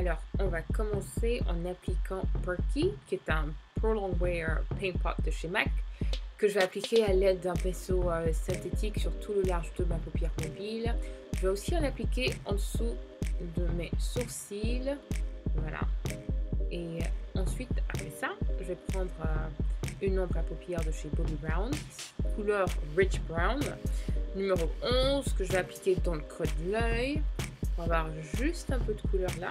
Alors, on va commencer en appliquant Perky, qui est un Prolong Wear Paint Pot de chez MAC, que je vais appliquer à l'aide d'un pinceau synthétique sur tout le large de ma paupière mobile. Je vais aussi en appliquer en dessous de mes sourcils. Voilà. Et ensuite, après ça, je vais prendre une ombre à paupières de chez Bobbi Brown, couleur Rich Brown, numéro 11, que je vais appliquer dans le creux de l'œil pour avoir juste un peu de couleur là.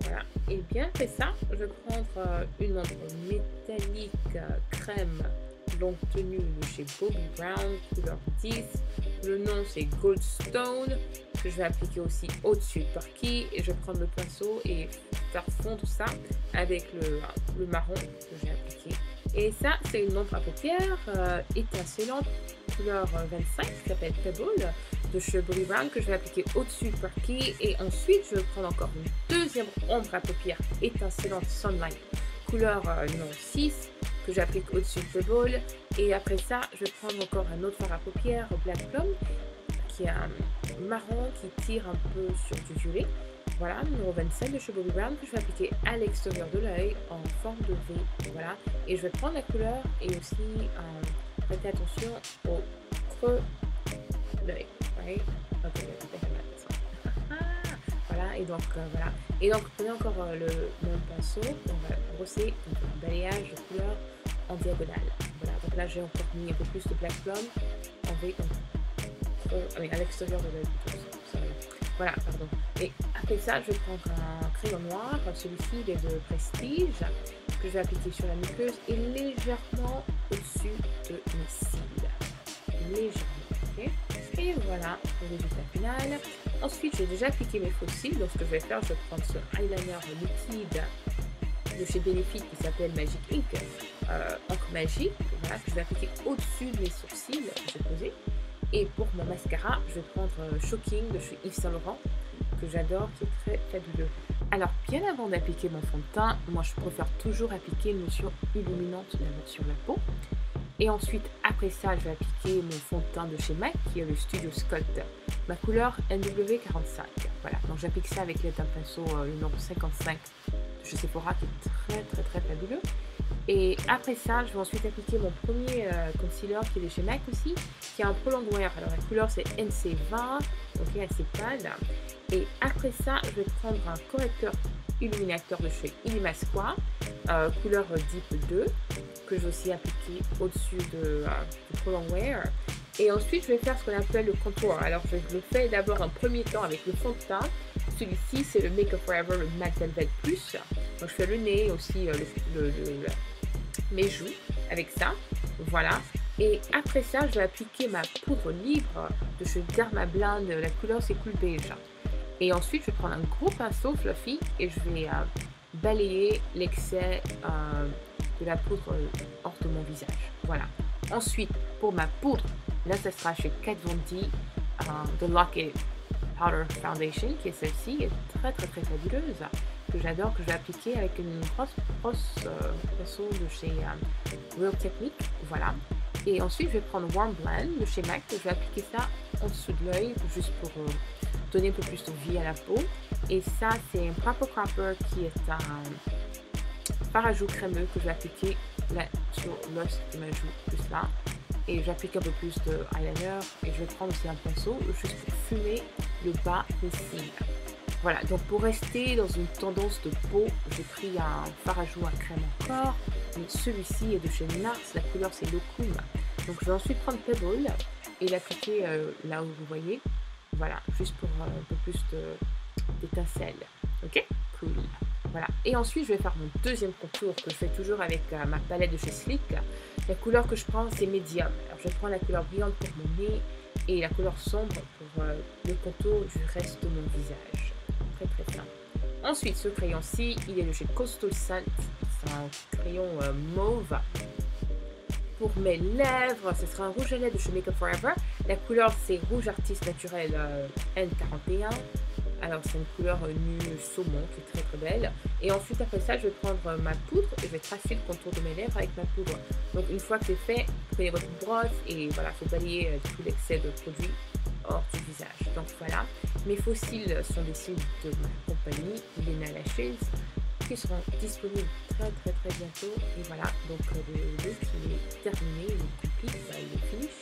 Voilà. Et bien après ça, je vais prendre une ombre métallique crème longue tenue de chez Bobbi Brown, couleur 10. Le nom c'est Goldstone, que je vais appliquer aussi au-dessus de Perky. Et je vais prendre le pinceau et faire fondre ça avec le marron que j'ai appliqué. Et ça, c'est une ombre à paupières étincelante, couleur 25, qui s'appelle Pebble, de chez Bobbi Brown, que je vais appliquer au-dessus de Perky. Et ensuite, je vais prendre encore une deuxième ombre à paupières étincelante Sunlight, couleur numéro 6, que j'applique au-dessus de Pebble. Et après ça, je vais prendre encore un autre fard à paupières Black Plum, qui est un marron qui tire un peu sur du violet. Voilà, numéro 27 de chez Bobbi Brown, que je vais appliquer à l'extérieur de l'œil en forme de V. Voilà, et je vais prendre la couleur et aussi prêter attention au creux de l'œil. Right? Okay, voilà, et donc voilà. Et donc prenez encore le même pinceau, on va brosser un balayage de couleur en diagonale. Voilà, donc là j'ai encore mis un peu plus de Black Plum en V, à l'extérieur de l'œil. Voilà, pardon. Et après ça, je vais prendre un crayon noir, celui-ci il est de Prestige, que je vais appliquer sur la muqueuse et légèrement au-dessus de mes cils. Légèrement, ok? Et voilà le résultat final. Ensuite, j'ai déjà appliqué mes faux cils, donc ce que je vais faire, je vais prendre ce eyeliner liquide de chez Benefit qui s'appelle Magic Ink, encre magique, voilà, que je vais appliquer au-dessus de mes sourcils que j'ai posés. Et pour mon mascara, je vais prendre Shocking de chez Yves Saint Laurent, que j'adore, qui est très fabuleux. Alors, bien avant d'appliquer mon fond de teint, moi je préfère toujours appliquer une lotion illuminante sur la peau. Et ensuite, après ça, je vais appliquer mon fond de teint de chez MAC, qui est le Studio Sculpt, ma couleur NW45. Voilà, donc j'applique ça avec l'aide d'un pinceau le numéro 55 de chez Sephora, qui est très fabuleux. Et après ça, je vais ensuite appliquer mon premier concealer qui est de chez MAC aussi, qui est un Prolong Wear. Alors la couleur c'est NC20, donc assez pâle. Et après ça, je vais prendre un correcteur illuminateur de chez Imasqua, couleur Deep 2, que je vais aussi appliquer au-dessus de Prolong Wear. Et ensuite, je vais faire ce qu'on appelle le contour. Alors je le fais d'abord en premier temps avec le fond de teint. Celui-ci, c'est le Make Up Forever, le Matte Velvet Plus. Donc je fais le nez aussi, mes joues avec ça. Voilà. Et après ça, je vais appliquer ma poudre libre de chez Dermablend. La couleur, c'est Cool Beige. Et ensuite, je vais prendre un gros pinceau fluffy et je vais balayer l'excès de la poudre hors de mon visage. Voilà. Ensuite, pour ma poudre, là, ça sera chez Kat Von D, The Lock-It Powder Foundation, qui est celle-ci, qui est très fabuleuse, que j'adore, que je vais appliquer avec une grosse pinceau de chez Real Technique. Voilà. Et ensuite, je vais prendre Warm Blend de chez MAC, que je vais appliquer ça en dessous de l'œil, juste pour donner un peu plus de vie à la peau. Et ça, c'est un Proper Cropper qui est un fard à joues crémeux que je vais appliquer là sur l'os de ma joue, juste là. Et j'applique un peu plus de eyeliner et je vais prendre aussi un pinceau juste pour fumer le bas des cils. Voilà, donc pour rester dans une tendance de peau, j'ai pris un fard à joues à crème encore, mais celui-ci est de chez NARS, la couleur c'est Locum. Donc je vais ensuite prendre Pebble et l'appliquer là où vous voyez, voilà, juste pour un peu plus d'étincelle, ok, cool. Voilà, et ensuite je vais faire mon deuxième contour que je fais toujours avec ma palette de chez Sleek. La couleur que je prends c'est Medium, alors je prends la couleur brillante pour mon nez et la couleur sombre pour le contour du reste de mon visage. Très simple. Ensuite, ce crayon-ci, il est de chez Coastal Scent. C'est un crayon mauve. Pour mes lèvres, ce sera un rouge à lèvres de chez Make Up Forever. La couleur, c'est Rouge Artiste Naturel N41. Alors, c'est une couleur nue saumon qui est très belle. Et ensuite, après ça, je vais prendre ma poudre et je vais tracer le contour de mes lèvres avec ma poudre. Donc, une fois que c'est fait, prenez votre brosse et voilà, il faut balayer tout l'excès de produit hors du visage. Donc voilà, mes faux cils sont des cils de ma compagnie, Lena Lashes, qui seront disponibles très bientôt. Et voilà, donc le look il est terminé, il est complete, il est finish.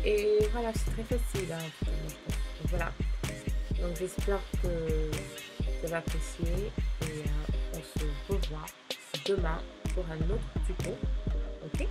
Et voilà, c'est très facile, hein, donc voilà. Donc j'espère que vous avez apprécié et on se revoit demain pour un autre tuto. Ok?